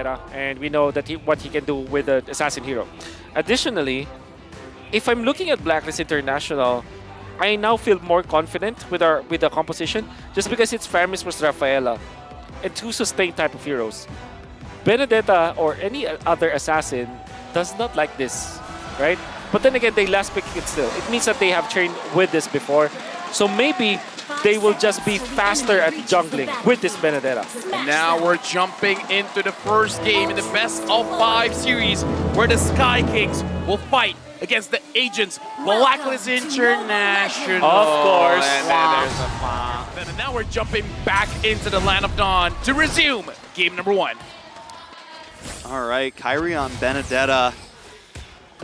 Benedetta, and we know that what he can do with the Assassin hero. Additionally, if I'm looking at Blacklist International, I now feel more confident with the composition just because it's Faramis vs Rafaela and two sustained type of heroes. Benedetta or any other assassin does not like this, right? But then again, they last pick it still. It means that they have trained with this before. So maybe they will just be faster at jungling with this Benedetta. And now we're jumping into the first game in the best of 5 series where the Sky Kings will fight against the Agents, Blacklist International. Of course. And then there's a pop. And now we're jumping back into the Land of Dawn to resume game number 1. All right, Kyrie on Benedetta.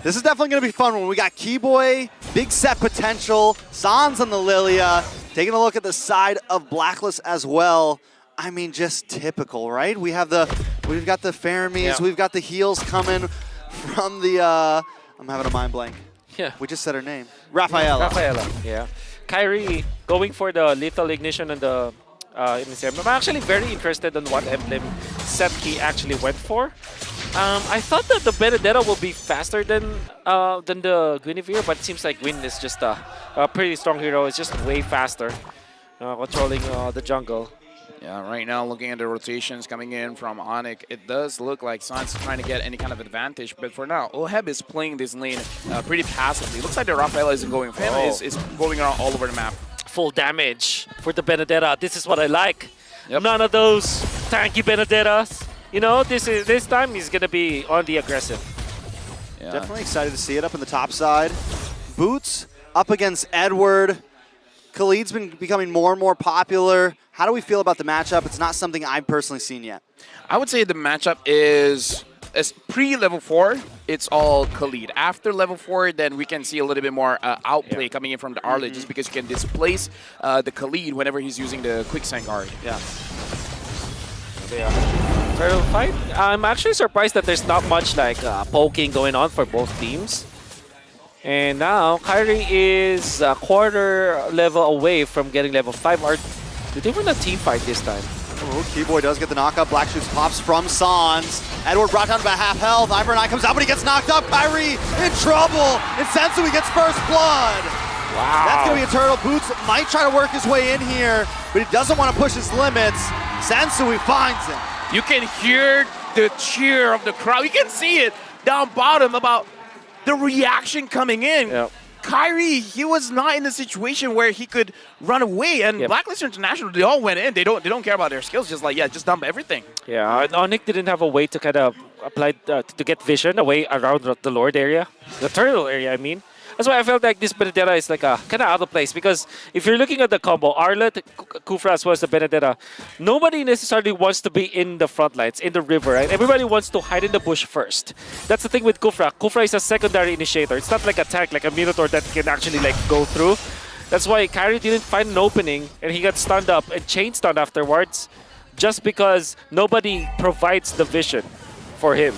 This is definitely going to be fun when we got Keyboy, big set potential, Sans on the Lilia, taking a look at the side of Blacklist as well. I mean, just typical, right? We've got the Faramis, we've got the heals coming from the, I'm having a mind blank. Yeah. We just said her name. Rafaela. Rafaela, yeah. Kyrie going for the Lethal Ignition and the MCM. I'm actually very interested in what emblem set he actually went for. I thought that the Benedetta will be faster than the Guinevere, but it seems like Gwyn is just a pretty strong hero. It's just way faster, controlling the jungle. Yeah, right now looking at the rotations coming in from ONIC, it does look like Sans is trying to get any kind of advantage, but for now, OHEB is playing this lane pretty passively. Looks like the Rafaela isn't going for him, is going around all over the map. Full damage for the Benedetta. This is what I like. Yep. None of those tanky Benedettas. You know, this time he's gonna be on the aggressive. Yeah. Definitely excited to see it up in the top side. Boots up against Edward. Khalid's been becoming more and more popular. How do we feel about the matchup? It's not something I've personally seen yet. I would say the matchup is pre-level 4, it's all Khalid. After level 4, then we can see a little bit more outplay coming in from the Arlet, just because you can displace the Khalid whenever he's using the Quicksand Guard. Yeah. Turtle fight. I'm actually surprised that there's not much like poking going on for both teams. And now Kyrie is a quarter level away from getting level 5. Did they win a team fight this time? Oh, Keyboy does get the knockup. Black Shoes pops from Sans. Edward brought down to about half health. Ivory comes out, but he gets knocked up. Kyrie in trouble. And Sensui gets first blood. Wow. That's going to be a turtle. Boots might try to work his way in here, but he doesn't want to push his limits. Sensui finds him. You can hear the cheer of the crowd. You can see it down bottom about the reaction coming in. Yep. Kyrie, he was not in a situation where he could run away, and Blacklist International, they all went in. They don't care about their skills. Just like, just dump everything. Yeah, and ONIC didn't have a way to kind of apply to get vision away around the Lord area, the turtle area. I mean, that's why I felt like this Benedetta is like a kind of out of place, because if you're looking at the combo, Arlet, Kufra as well as the Benedetta, nobody necessarily wants to be in the front lines, in the river, right? Everybody wants to hide in the bush first. That's the thing with Kufra. Kufra is a secondary initiator. It's not like a tank, like a Minotaur that can actually like go through. That's why Kyrie didn't find an opening, and he got stunned up and chain stunned afterwards, just because nobody provides the vision for him.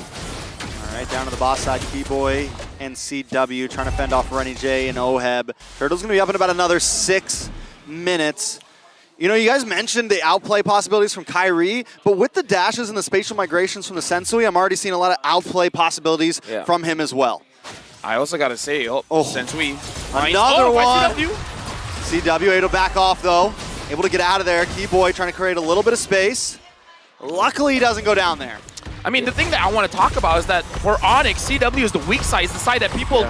All right, down to the boss side, Keyboy and CW trying to fend off Rennie J and OHEB. Turtle's going to be up in about another 6 minutes. You know, you guys mentioned the outplay possibilities from Kyrie, but with the dashes and the spatial migrations from the Sensui, I'm already seeing a lot of outplay possibilities from him as well. I also got to say, Sensui. Another one. CW. CW able to back off, though. Able to get out of there. Keyboy trying to create a little bit of space. Luckily, he doesn't go down there. I mean, the thing that I want to talk about is that for ONIC, CW is the weak side. It's the side that people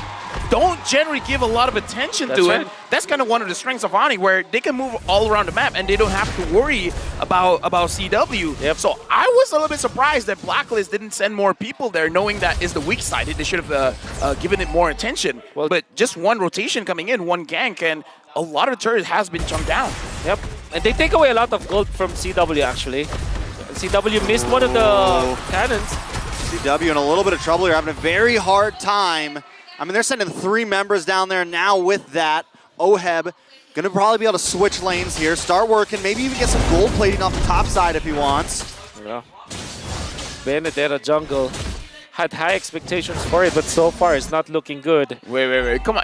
don't generally give a lot of attention to. Right. And that's kind of one of the strengths of ONIC, where they can move all around the map and they don't have to worry about CW. Yep. So I was a little bit surprised that Blacklist didn't send more people there, knowing that is the weak side. They should have given it more attention. Well, but just one rotation coming in, one gank, and a lot of the turret has been jumped down. Yep. And they take away a lot of gold from CW, actually. CW missed one of the cannons. CW in a little bit of trouble here, having a very hard time. I mean, they're sending 3 members down there now with that. OHEB going to probably be able to switch lanes here, start working, maybe even get some gold plating off the top side if he wants. Yeah. Benedetta jungle had high expectations for it, but so far it's not looking good. Wait. Come on.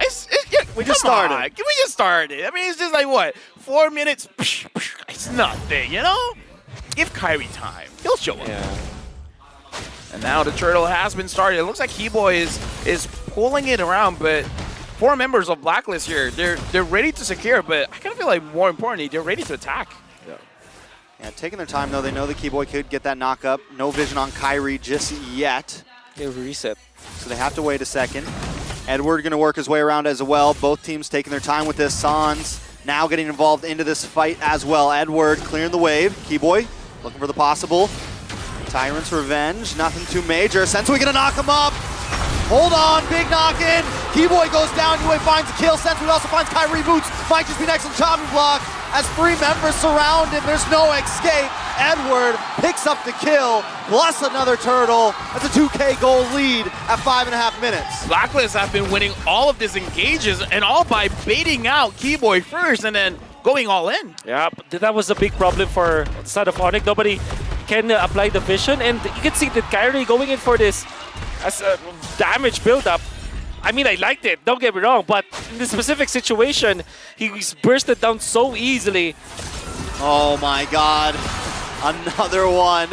We just started. We just started. I mean, it's just like, what, 4 minutes? It's nothing, you know? Give Kyrie time. He'll show up. Yeah. And now the turtle has been started. It looks like Keyboy is pulling it around, but 4 members of Blacklist here, they're ready to secure, but I kind of feel like more importantly, they're ready to attack. Yeah, taking their time though. They know the Keyboy could get that knock up. No vision on Kyrie just yet. They reset. So they have to wait a second. Edward going to work his way around as well. Both teams taking their time with this. Sans now getting involved into this fight as well. Edward clearing the wave. Keyboy looking for the possible. Tyrant's Revenge, nothing too major. Sensui going to knock him up. Hold on, big knock-in. Keyboy goes down, Yue finds a kill. Sensui also finds Kyrie Boots. Might just be next on chopping block. As 3 members surround him, there's no escape. Edward picks up the kill, plus another turtle. That's a 2K goal lead at 5.5 minutes. Blacklist have been winning all of these engages, and all by baiting out Keyboy first and then going all in. Yeah, but that was a big problem for the side of ONIC. Nobody can apply the vision, and you can see that Kyrie going in for this as a damage build-up. I mean, I liked it, don't get me wrong, but in this specific situation, he's bursted down so easily. Oh my god, another one.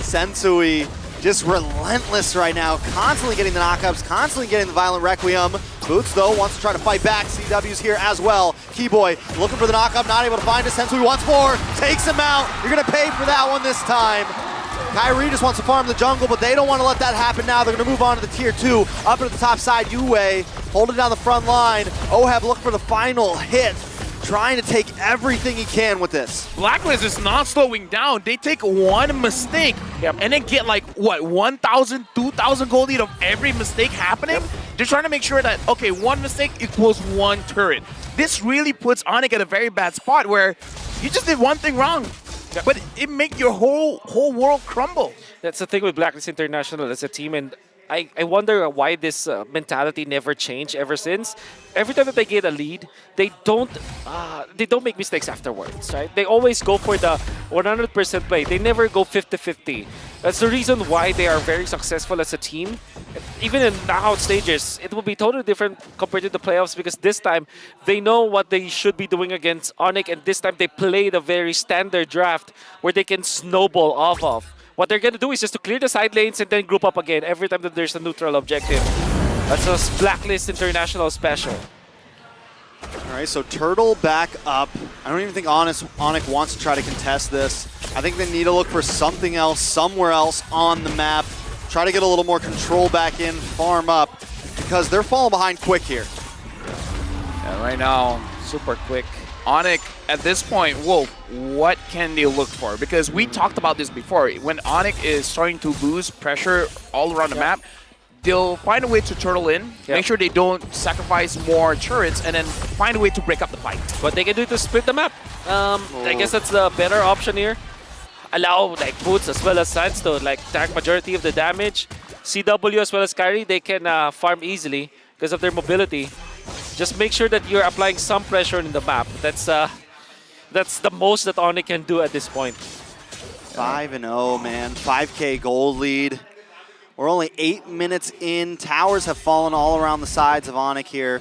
Sensui just relentless right now, constantly getting the knockups, constantly getting the violent Requiem. Boots, though, wants to try to fight back. CW's here as well. Keyboy looking for the knockup, not able to find it. Sensui once more, takes him out. You're going to pay for that one this time. Kyrie just wants to farm the jungle, but they don't want to let that happen now. They're going to move on to the tier 2. Up at the top side, Yue holding down the front line. Oheb looking for the final hit, trying to take everything he can with this. Blacklist is not slowing down. They take one mistake and then get like, what, 1,000, 2,000 gold lead of every mistake happening? They're trying to make sure that, okay, one mistake equals one turret. This really puts ONIC at a very bad spot where you just did one thing wrong. But it make your whole world crumble. That's the thing with Blacklist International as a team, and I wonder why this mentality never changed ever since. Every time that they get a lead, they don't make mistakes afterwards, right? They always go for the 100% play. They never go 50-50. That's the reason why they are very successful as a team. Even in knockout stages, it will be totally different compared to the playoffs because this time they know what they should be doing against ONIC, and this time they played a very standard draft where they can snowball off of. What they're going to do is just to clear the side lanes and then group up again every time that there's a neutral objective. That's a Blacklist International special. All right, so Turtle back up. I don't even think ONIC wants to try to contest this. I think they need to look for something else, somewhere else on the map. Try to get a little more control back in, farm up, because they're falling behind quick here. Yeah, right now, super quick. ONIC, at this point, whoa, what can they look for? Because we talked about this before. When ONIC is starting to lose pressure all around the map, they'll find a way to turtle in, make sure they don't sacrifice more turrets, and then find a way to break up the fight. What they can do to split the map. I guess that's the better option here. Allow like Boots as well as Sans to like tank majority of the damage. CW as well as Kyrie, they can farm easily because of their mobility. Just make sure that you're applying some pressure in the map. That's the most that ONIC can do at this point. 5-0, man. 5K gold lead. We're only 8 minutes in. Towers have fallen all around the sides of ONIC here.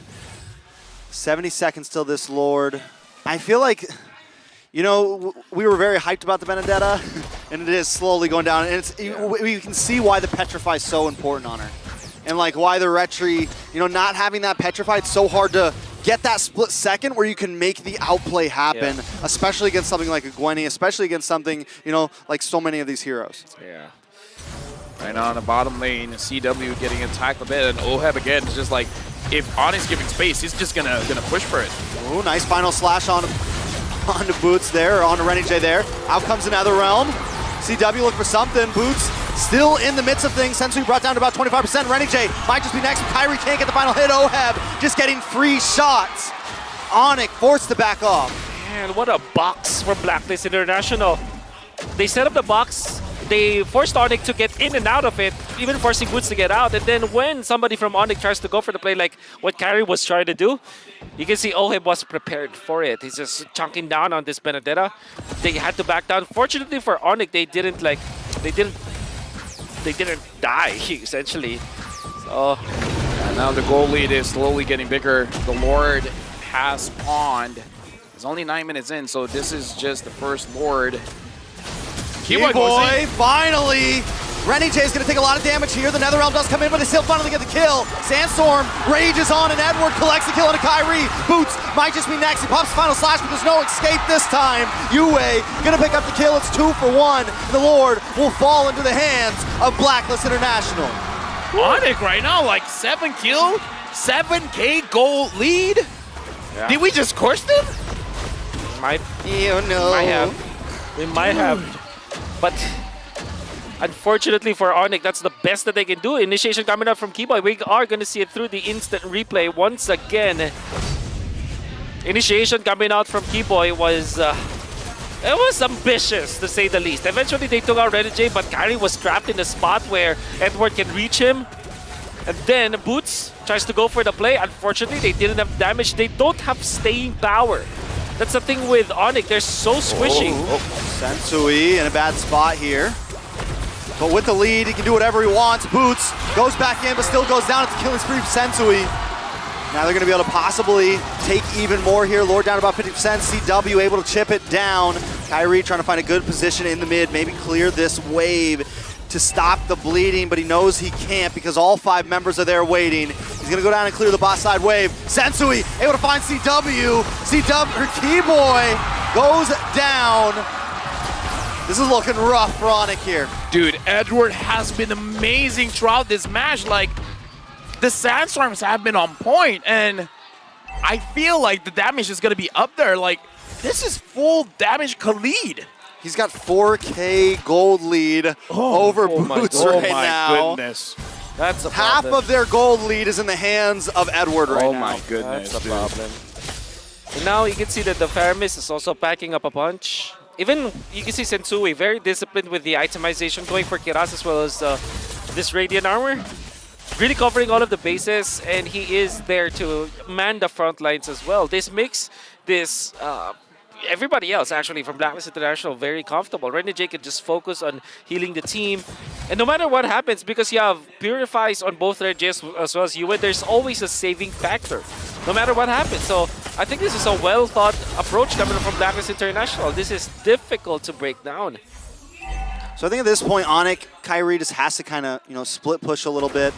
70 seconds till this Lord. I feel like, you know, we were very hyped about the Benedetta, and it is slowly going down. And it's, we can see why the Petrify is so important on her. And like why the Retri, you know, not having that Petrify, it's so hard to get that split second where you can make the outplay happen, especially against something like a Gwenny, especially against something, you know, like so many of these heroes. Yeah. Right now on the bottom lane, CW getting attacked a bit, and Oheb again is just like, if ONIC's giving space, he's just gonna push for it. Ooh, nice final slash on the Boots there, or on the Renny J there. Out comes another Realm. CW look for something. Boots still in the midst of things. Sensui brought down to about 25%. Renny J might just be next. Kyrie can't get the final hit. Oheb just getting free shots. ONIC forced to back off. Man, what a box from Blacklist International. They set up the box. They forced ONIC to get in and out of it, even forcing Boots to get out. And then when somebody from ONIC tries to go for the play like what Kyrie was trying to do, you can see Oheb was prepared for it. He's just chunking down on this Benedetta. They had to back down. Fortunately for ONIC, they didn't die, essentially. So and now the goal lead is slowly getting bigger. The Lord has spawned. It's only 9 minutes in, so this is just the first Lord. Keyboy finally Renny J is going to take a lot of damage here. The Netherrealm does come in, but they still finally get the kill. Sandstorm rages on, and Edward collects the kill on a Kyrie. Boots might just be next. He pops final slash, but there's no escape this time. Yue going to pick up the kill. It's 2 for 1. And the Lord will fall into the hands of Blacklist International. ONIC right now, like 7 kill, 7K gold lead. Yeah. Did we just course them? Might, You know. might have. We might have. But unfortunately for ONIC, that's the best that they can do. Initiation coming up from Keyboy. We are going to see it through the instant replay once again. Initiation coming out from Keyboy was it was ambitious, to say the least. Eventually, they took out Renegade, but Kyrie was trapped in a spot where Edward can reach him. And then Boots tries to go for the play. Unfortunately, they didn't have damage. They don't have staying power. That's the thing with ONIC. They're so squishy. Sensui in a bad spot here. But with the lead, he can do whatever he wants. Boots goes back in, but still goes down. It's a killing spree for Sensui. Now they're going to be able to possibly take even more here. Lord down about 50%. CW able to chip it down. Kyrie trying to find a good position in the mid, maybe clear this wave to stop the bleeding, but he knows he can't because all 5 members are there waiting. He's going to go down and clear the bot side wave. Sensui able to find CW. Keyboy goes down. This is looking rough for ONIC here. Dude, Edward has been amazing throughout this match. Like, the Sandstorms have been on point, and I feel like the damage is going to be up there. Like, this is full damage Khalid. He's got 4K gold lead over Boots right now. Goodness. That's a Half problem. of their gold lead is in the hands of Edward right now. Oh my goodness, That's a dude. problem. And now you can see that the Faramis is also packing up a punch. Even you can see Sensui very disciplined with the itemization, going for Kiras as well as this Radiant Armor. Really covering all of the bases, and he is there to man the front lines as well. This makes this everybody else actually from Blacklist International very comfortable. Renegade can just focus on healing the team, and no matter what happens, because you have Purifies on both Regis as well as Yue, there's always a saving factor, no matter what happens. So I think this is a well-thought approach coming from Blacklist International. This is difficult to break down. So I think at this point, ONIC, Kyrie just has to kind of, split push a little bit.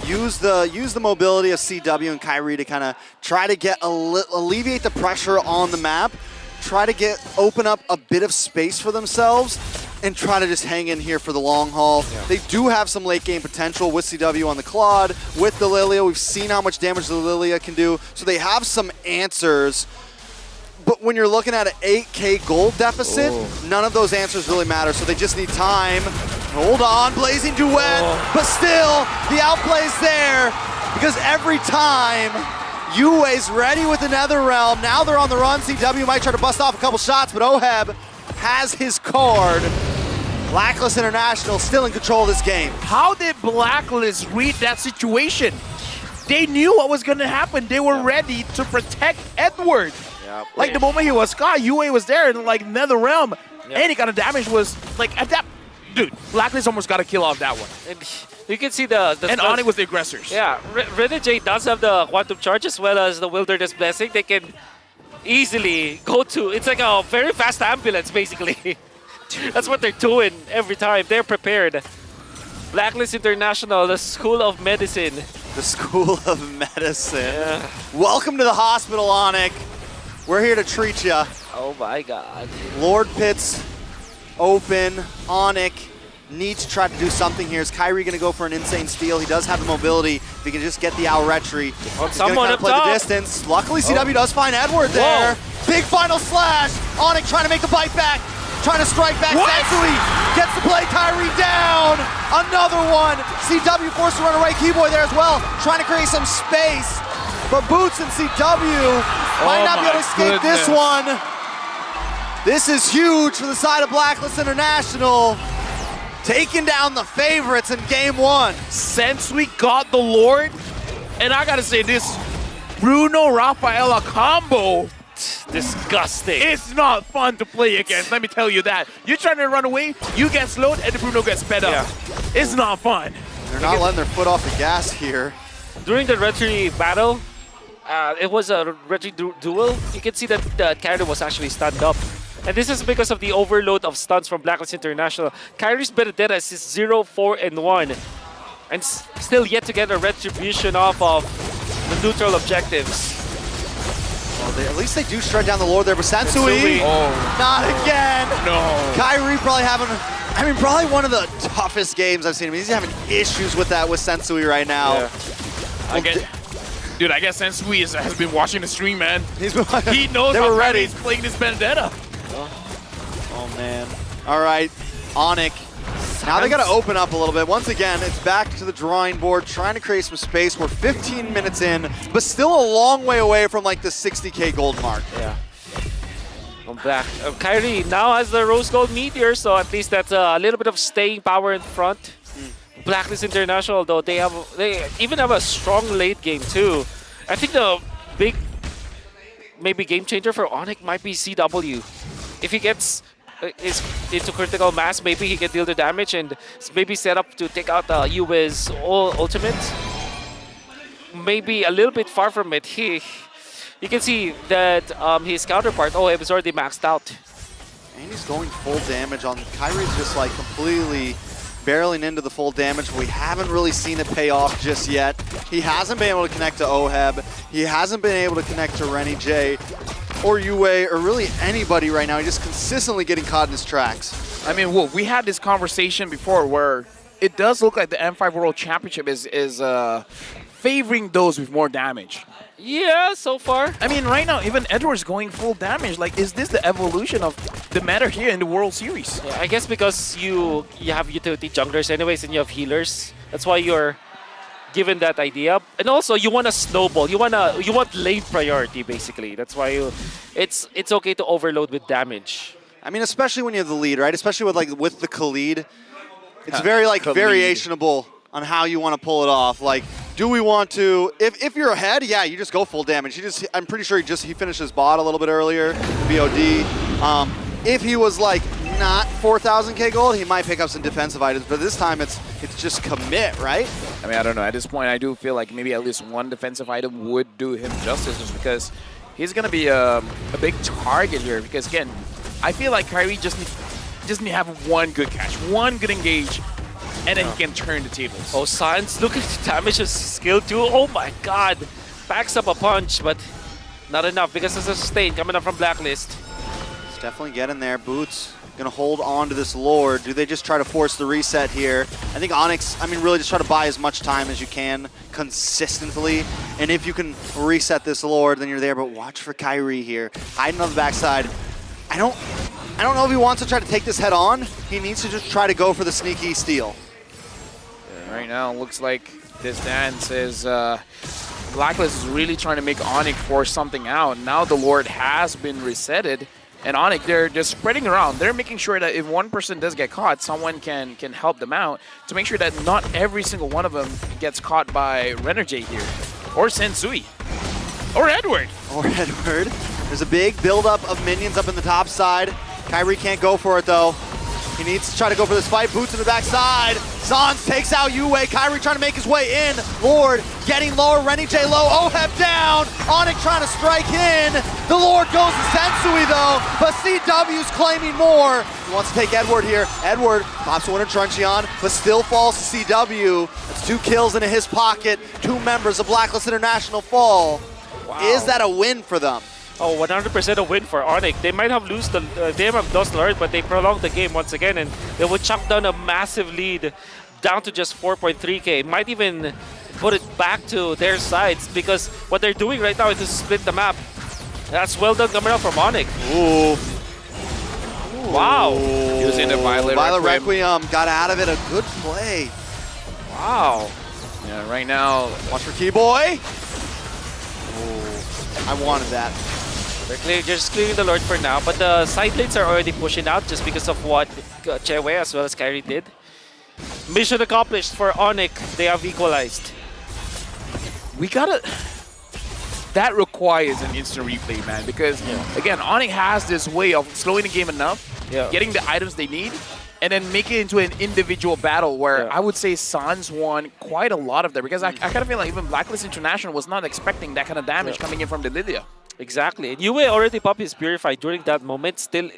Use the mobility of CW and Kyrie to kind of try to get alleviate the pressure on the map, try to open up a bit of space for themselves, and try to just hang in here for the long haul. Yeah. They do have some late game potential with CW on the Claude, with the Lilia. We've seen how much damage the Lilia can do, so they have some answers. But when you're looking at an 8K gold deficit, none of those answers really matter, so they just need time. Hold on, Blazing Duet, but still, the outplay's there, because every time Yue's ready with the Netherrealm, now they're on the run. CW might try to bust off a couple shots, but Oheb has his card. Blacklist International still in control of this game. How did Blacklist read that situation? They knew what was going to happen. They were ready to protect Edward. Like the moment he was caught, Yue was there and like Netherrealm, any kind of damage was like at that. Dude, Blacklist almost got a kill off that one. And you can see the and ONIC was the aggressors. Yeah, Renegade does have the Quantum Charge as well as the Wilderness Blessing. They can easily go to, it's like a very fast ambulance basically. That's what they're doing every time. They're prepared. Blacklist International, the School of Medicine. The School of Medicine. Yeah. Welcome to the hospital, ONIC. We're here to treat ya. Oh my god. Lord Pit's open. ONIC needs to try to do something here. Is Kyrie going to go for an insane steal? He does have the mobility. If he can just get the Owl Retry, he's going to kind of play the distance. Luckily, CW does find Edward there. Big final slash. ONIC trying to make the bite back. Trying to strike back. Sensui gets the play. Kyrie down. Another one. CW forced to run away. Keyboy there as well. Trying to create some space. But Boots and CW might not be able to escape this one. This is huge for the side of Blacklist International. Taking down the favorites in game 1. Since we got the Lord, and I gotta say this, Bruno Rafaela combo. Disgusting. It's not fun to play against, let me tell you that. You're trying to run away, you get slowed, and the Bruno gets sped up. It's not fun. They're not letting their foot off the gas here. During the Retry battle, it was a Retry duel. You can see that the character was actually stunned up. And this is because of the overload of stuns from Blacklist International. Kyrie's Benedetta is 0-4-1. And still yet to get a retribution off of the neutral objectives. Well, at least they do shred down the Lord there, but Sensui, not again. No. Kyrie probably having, probably one of the toughest games I've seen him. He's having issues with that with Sensui right now. Yeah. Dude, I guess Sensui has been watching the stream, man. He's been, He knows they how were ready. He's playing this Benedetta. Oh man. All right, ONIC. Now they got to open up a little bit. Once again, it's back to the drawing board, trying to create some space. We're 15 minutes in, but still a long way away from like the 60K gold mark. Yeah. I'm back. Kyrie now has the Rose Gold Meteor, so at least that's a little bit of staying power in front. Blacklist International, though, they even have a strong late game too. I think the big maybe game changer for ONIC might be CW. If he gets is into critical mass, maybe he can deal the damage and maybe set up to take out the UWIZ ultimate. Maybe a little bit far from it. You can see that his counterpart, OHEB, is already maxed out. And he's going full damage on Kyrie's just like completely barreling into the full damage. We haven't really seen it pay off just yet. He hasn't been able to connect to OHEB. He hasn't been able to connect to Renny J or Yue or really anybody right now. He's just consistently getting caught in his tracks. I mean, Wolf, we had this conversation before where it does look like the M5 World Championship is favoring those with more damage. Yeah, so far. I mean, right now, even Edward's going full damage. Like, is this the evolution of the meta here in the World Series? Yeah, I guess because you have utility junglers anyways and you have healers. That's why you're given that idea. And also, you want to snowball. You want lane priority, basically. That's why it's okay to overload with damage. I mean, especially when you have the lead, right? Especially with the Khalid. It's very Khalid. variationable on how you want to pull it off. Like, do we want to, if you're ahead, yeah, you just go full damage. I'm pretty sure he finished his bot a little bit earlier, BOD. If he was like not 4,000K gold, he might pick up some defensive items, but this time it's just commit, right? I mean, I don't know. At this point, I do feel like maybe at least one defensive item would do him justice just because he's going to be a big target here because, again, I feel like Kyrie just need to have one good catch, one good engage, and then he can turn the tables. Oh, Sans, look at the damage of skill too. Oh my god. Backs up a punch, but not enough because it's a sustain coming up from Blacklist. It's definitely getting there. Boots gonna hold on to this Lord. Do they just try to force the reset here? I think ONIC, really just try to buy as much time as you can consistently. And if you can reset this Lord, then you're there. But watch for Kyrie here. Hiding on the backside. I don't know if he wants to try to take this head on. He needs to just try to go for the sneaky steal. Right now, it looks like this dance is Blacklist is really trying to make ONIC force something out. Now the Lord has been resetted, and ONIC, they're just spreading around. They're making sure that if one person does get caught, someone can help them out to make sure that not every single one of them gets caught by Renerjay here, or Sensui, or Edward. Or Edward. There's a big buildup of minions up in the top side. Kyrie can't go for it though. He needs to try to go for this fight. Boots in the backside. Sans takes out Yue. Kyrie trying to make his way in. Lord getting lower. Renny J low. OHEB down. ONIC trying to strike in. The Lord goes to Sensui though, but CW's claiming more. He wants to take Edward here. Edward pops one in Truncheon, but still falls to CW. That's 2 kills into his pocket. 2 members of Blacklist International fall. Wow. Is that a win for them? Oh, 100% a win for ONIC. They might have lost the Lord, but they prolonged the game once again, and they would chuck down a massive lead down to just 4.3K. Might even put it back to their sides because what they're doing right now is to split the map. That's well done coming out from ONIC. Ooh. Wow. Using the Violet Requiem got out of it. A good play. Wow. Yeah, right now. Watch for Keyboy. I wanted that. They're just clearing the Lord for now, but the side lanes are already pushing out just because of what Chewe as well as Kyrie did. Mission accomplished for ONIC. They have equalized. We gotta. That requires an instant replay, man, because again, ONIC has this way of slowing the game enough, getting the items they need, and then make it into an individual battle where I would say Sans won quite a lot of that because I kind of feel like even Blacklist International was not expecting that kind of damage coming in from the Lilia. Exactly. And Yue already popped his Purify during that moment, still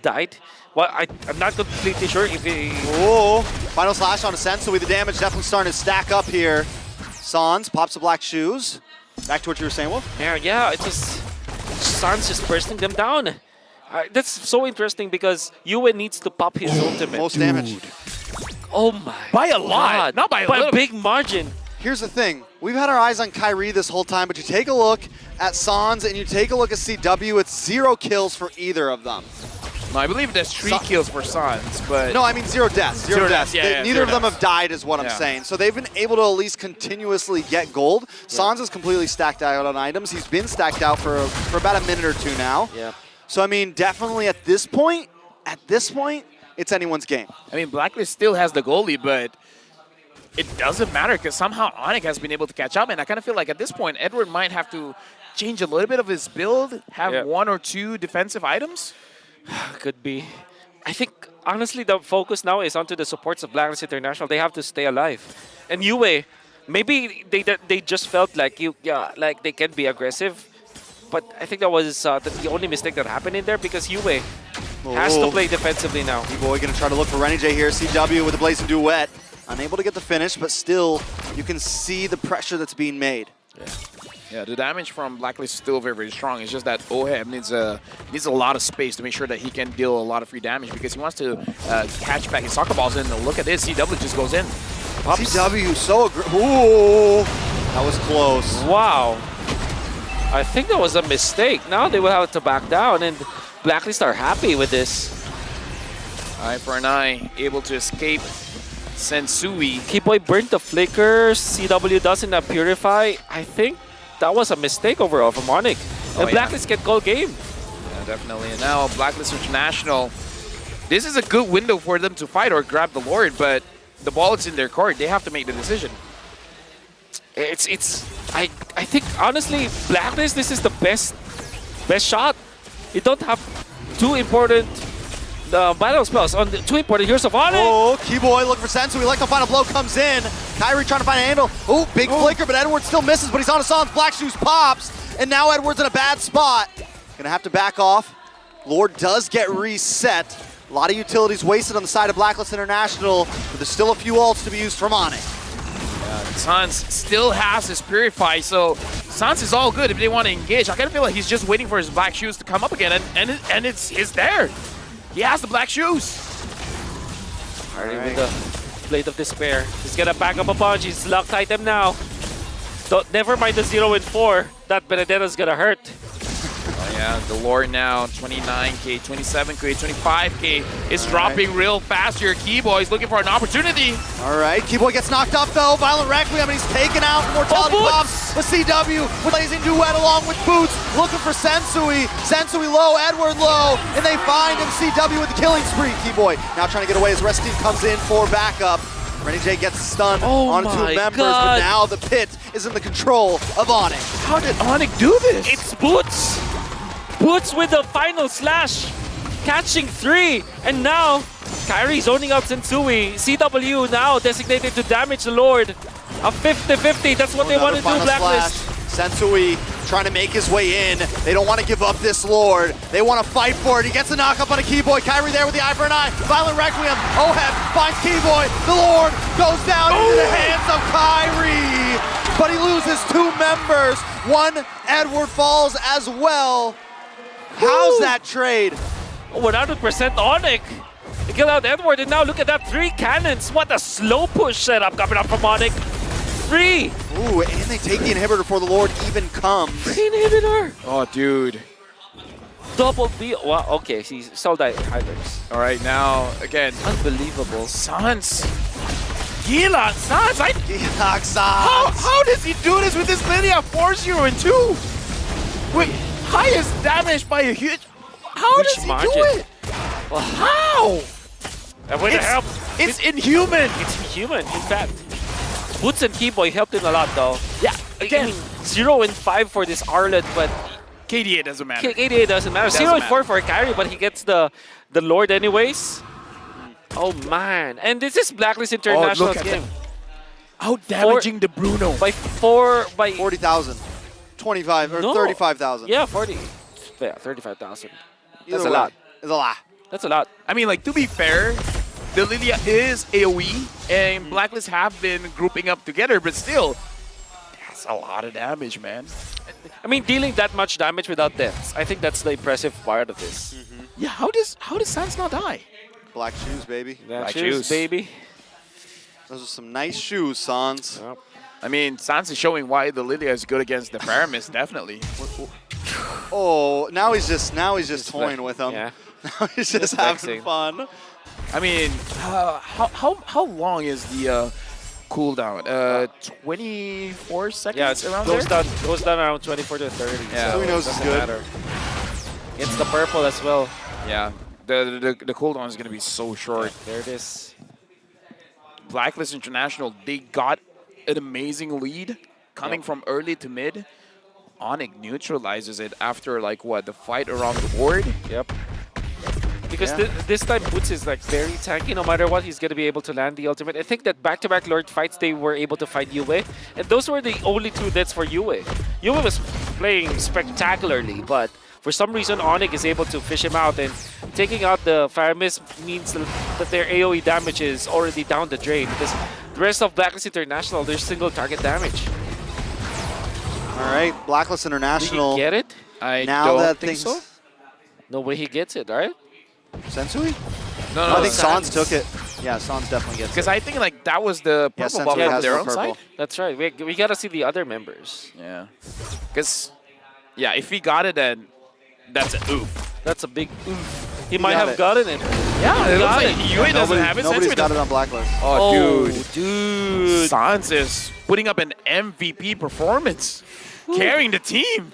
died. Well, I'm not completely sure if he... Oh, final slash on a Sensui. The damage definitely starting to stack up here. Sans pops the black shoes. Back to what you were saying, Wolf. Yeah, it was... Sans just bursting them down. That's so interesting because Yue needs to pop his ultimate. Most damage. Oh my By a lot, God. not by a By little. a big margin. Here's the thing. We've had our eyes on Kyrie this whole time, but you take a look at Sans and you take a look at CW, it's 0 kills for either of them. No, I believe there's 3 kills for Sans, but... No, I mean 0 deaths. 0 deaths. Yeah, Neither of them have died is what I'm Yeah. saying. So they've been able to at least continuously get gold. Sans is completely stacked out on items. He's been stacked out for about a minute or two now. Yeah. So I mean, definitely at this point, it's anyone's game. I mean, Blacklist still has the goalie, but it doesn't matter because somehow ONIC has been able to catch up. And I kind of feel like at this point, Edward might have to change a little bit of his build, have 1 or 2 defensive items. Could be. I think, honestly, the focus now is onto the supports of Blacklist International. They have to stay alive. And Yue, maybe they just felt like like they can be aggressive. But I think that was the only mistake that happened in there because Yue has to play defensively now. B-Boy gonna try to look for Renny J here. CW with the Blazing Duet. Unable to get the finish, but still, you can see the pressure that's being made. Yeah, the damage from Blacklist is still very, very strong. It's just that OHEB needs a lot of space to make sure that he can deal a lot of free damage because he wants to catch back his soccer balls in. And look at this, CW just goes in. Pops. CW so aggressive. Ooh, that was close. Wow. I think that was a mistake. Now they will have to back down, and Blacklist are happy with this. Eye for an eye, able to escape Sensui. Keyboy burnt the flickers. CW doesn't have Purify. I think that was a mistake overall from ONIC. And Blacklist can call game. Yeah, definitely. And now Blacklist International. This is a good window for them to fight or grab the Lord, but the ball is in their court. They have to make the decision. I think honestly Blacklist, this is the best shot. You don't have 2 important battle spells on the 2 important heroes of ONIC. Oh, Keyboy looking for Sensui. Like the final blow comes in. Kyrie trying to find a handle. Oh, big flicker, but Edward still misses, but he's on a Sans. Black Shoes pops, and now Edward's in a bad spot. Gonna have to back off. Lord does get reset. A lot of utilities wasted on the side of Blacklist International, but there's still a few ults to be used from ONIC. Sans still has his Purify, so Sans is all good if they want to engage. I kind of feel like he's just waiting for his black shoes to come up again, and it's there. He has the black shoes. Alright, with the Blade of Despair. He's gonna back up a punch. He's locked item now. Never mind the 0 and 4. That Benedetta's gonna hurt. Oh yeah, the Lord now, 29K, 27K, 25K. It's dropping real fast here. Keyboy's looking for an opportunity. All right, Keyboy gets knocked up though. Violent Requiem, and he's taken out. Mortality pops. But CW with Blazing Duet along with Boots, looking for Sensui. Sensui low, Edward low, and they find him. CW with the killing spree. Keyboy now trying to get away as the rest of the team comes in for backup. Renny J gets stunned on 2 members, but now the pit is in the control of ONIC. How did ONIC do this? It's Boots! Boots with the final slash, catching 3, and now Kyrie zoning out Sensui. CW now designated to damage the Lord. A 50-50, that's what they want to do, Blacklist. Sensui trying to make his way in. They don't want to give up this Lord. They want to fight for it. He gets a knock-up on a Keyboy. Kyrie there with the eye for an eye. Violent Requiem. OHEB finds Keyboy. The Lord goes down into the hands of Kyrie. But he loses 2 members. 1 Edward falls as well. How's that trade? 100% ONIC. They kill out Edward, and now look at that, 3 cannons. What a slow push setup coming up from ONIC. 3. Ooh, and they take the inhibitor before the Lord even comes. 3 inhibitor. Oh, dude. Double B. Wow, okay, he's sold out hybrids. All right, now, again. Unbelievable. Sans. Gila, Sans, how does he do this with this Lilia 4-0 and 2? Wait, highest damage by a huge... How does he do it? Well, how? And with the help. It's inhuman. It's inhuman, in fact. Boots and Keyboy helped him a lot, though. Yeah, again. 0 and 5 for this Arlet, but KDA doesn't matter. KDA doesn't matter. 0 and 4 for Kyrie, but he gets the Lord anyways. Oh, man. And this is Blacklist International's game. Out damaging the Bruno. By 40,000. 25 or No. 35,000? Yeah, 40. Yeah, 35,000. Either That's a way, lot. It's a lot. That's a lot. I mean, like, to be fair, the Lilia is AoE, and Blacklist have been grouping up together, but still, that's a lot of damage, man. I mean, dealing that much damage without deaths. I think that's the impressive part of this. Yeah, how does Sans not die? Black shoes, baby. Black shoes. shoes, baby. Those are some nice shoes, Sans. Yep. I mean, Sans is showing why the Lilia is good against the Paramis, definitely. Oh, now he's just toying with them. Yeah. Now he's just having flexing. fun. I mean, how long is the cooldown? 24 seconds Yeah, it around goes there? down around 24 to 30. Yeah. So he knows it it's doesn't good. matter. It's the purple as well. Yeah, the cooldown is going to be so short. There it is. Blacklist International, they got an amazing lead coming from early to mid. ONIC neutralizes it after, like, what, the fight around the board? Yep. Because Yeah. this time Boots is like very tanky. No matter what, he's going to be able to land the ultimate. I think that back-to-back Lord fights, they were able to fight Yue. And those were the only two deaths for Yue. Yue was playing spectacularly, but for some reason, ONIC is able to fish him out. And taking out the Fire Mist means that their AoE damage is already down the drain. Because the rest of Blacklist International, there's single target damage. All right, Blacklist Did International. you get it? I Now don't that think things. so. No way he gets it, right? Sensui? No, I think Sans Sans. took it. Yeah, Sans definitely gets Because it. I think, like, that was the Yeah, purple Sensui buff on has their the own purple. side. That's right. We got to see the other members. Yeah. Because, yeah, if he got it, then that's an oof. That's a big oof. He might got have it. gotten it. Yeah, it looks got like it. Yue doesn't have it. Nobody's Sensui got it doesn't. on Blacklist. Oh, dude. dude. Sans is putting up an MVP performance. Carrying the team.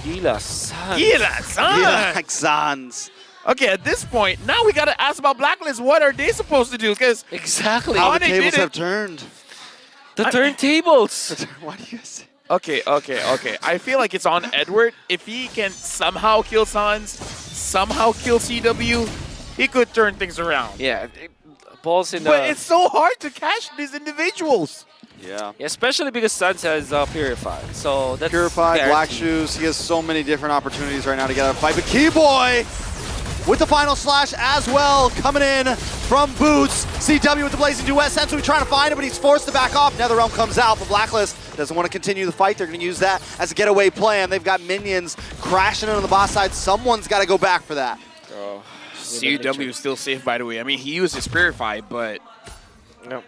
Gila Sans. Gila, Sans. Yeah, like Sans. Okay, at this point, now we gotta ask about Blacklist. What are they supposed to do? Because Exactly. How Oh, the they tables did it. have turned. The turntables. Why do you say? okay. I feel like it's on Edward. If he can somehow kill Sans, somehow kill CW, he could turn things around. Yeah. Balls in the... But it's so hard to catch these individuals. Yeah. Especially because Sans has Purify. So that's Purified, Black guaranteed. Shoes. He has so many different opportunities right now to get out of the fight. But Keyboy with the final slash as well, coming in from Boots. CW with the Blazing Duet. Sensui trying to find him, but he's forced to back off. NetherRealm comes out, but Blacklist doesn't want to continue the fight. They're going to use that as a getaway plan. They've got minions crashing in on the boss side. Someone's got to go back for that. Oh, CW is still safe, by the way. I mean, he used his Purify, but no.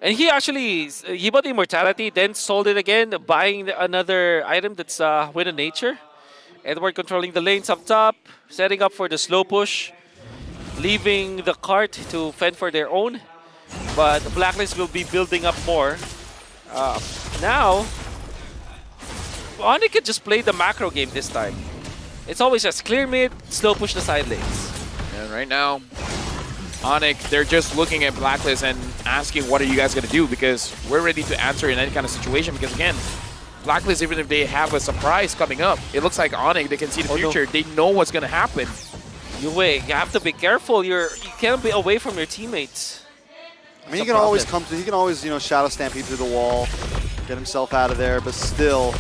And he actually, he bought Immortality, then sold it again, buying another item that's Wind of Nature. Edward controlling the lanes up top, setting up for the slow push, leaving the cart to fend for their own. But Blacklist will be building up more. Now, ONIC could just play the macro game this time. It's always just clear mid, slow push the side lanes. and right now, ONIC, they're just looking at Blacklist and asking, what are you guys going to do? Because we're ready to answer in any kind of situation. Because again, Blacklist, even if they have a surprise coming up, it looks like ONIC, they can see the future. No. They know what's going to happen. You have to be careful. You can't be away from your teammates. I mean, he That's a can always problem. come through. He can always, shadow stampede through the wall, get himself out of there. But still,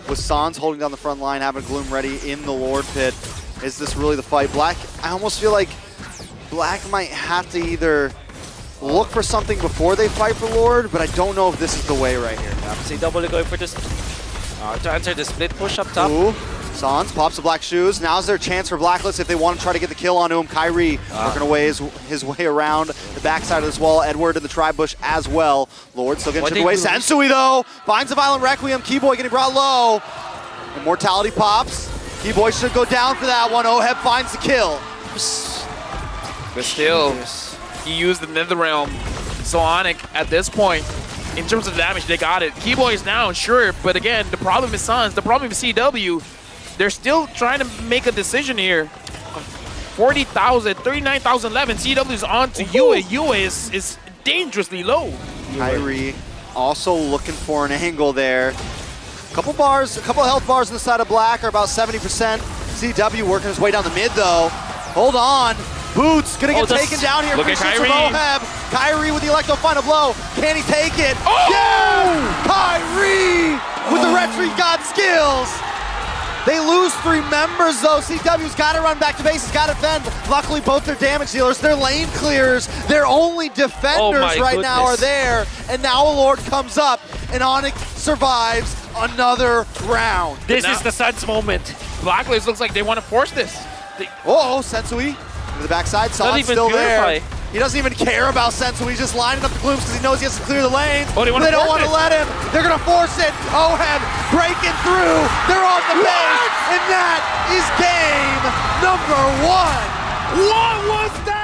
with Sans holding down the front line, having Gloom ready in the Lord Pit, is this really the fight? Black, I almost feel like Black might have to either look for something before they fight for Lord, but I don't know if this is the way right here. CW going for this to answer the split push up top. Ooh, Sans pops the Black Shoes. Now's their chance for Blacklist if they want to try to get the kill onto him. Kyrie working away his way around the backside of this wall. Edward in the tri-bush as well. Lord still getting What chipped they away. do- Sensui though finds a Violent Requiem. Keyboy getting brought low. Immortality pops. Keyboy should go down for that one. Oheb finds the kill. But still, he used the NetherRealm. So ONIC, at this point, in terms of damage, they got it. Keyboy is down, sure, but again, the problem is Sans, the problem is CW. They're still trying to make a decision here. 40,000, 39,011. CW is on to Yue. Yue is dangerously low. Kyrie also looking for an angle there. Couple bars, a couple health bars on the side of Black are about 70%. CW working his way down the mid though. Hold on. Boots gonna get that's- taken down here. Look at Free shoots from Kyrie. Oheb. Kyrie with the electro final blow. Can he take it? Oh! Yeah! Kyrie with the retreat god skills. They lose 3 members though. CW's got to run back to base, he's got to defend. Luckily, both their damage dealers, their lane clears, their only defenders right now are there. And now a Lord comes up, and ONIC survives another round. This is the Suns moment. Blacklist looks like they want to force this. Oh, Sensui to the backside. Not San's even still Purify. there. He doesn't even care about Sensui. He's just lining up the glooms because he knows he has to clear the lane. Oh, they don't force want to it. let him. They're going to force it. Ohem breaking through. They're on the base. And that is game number 1. What was that?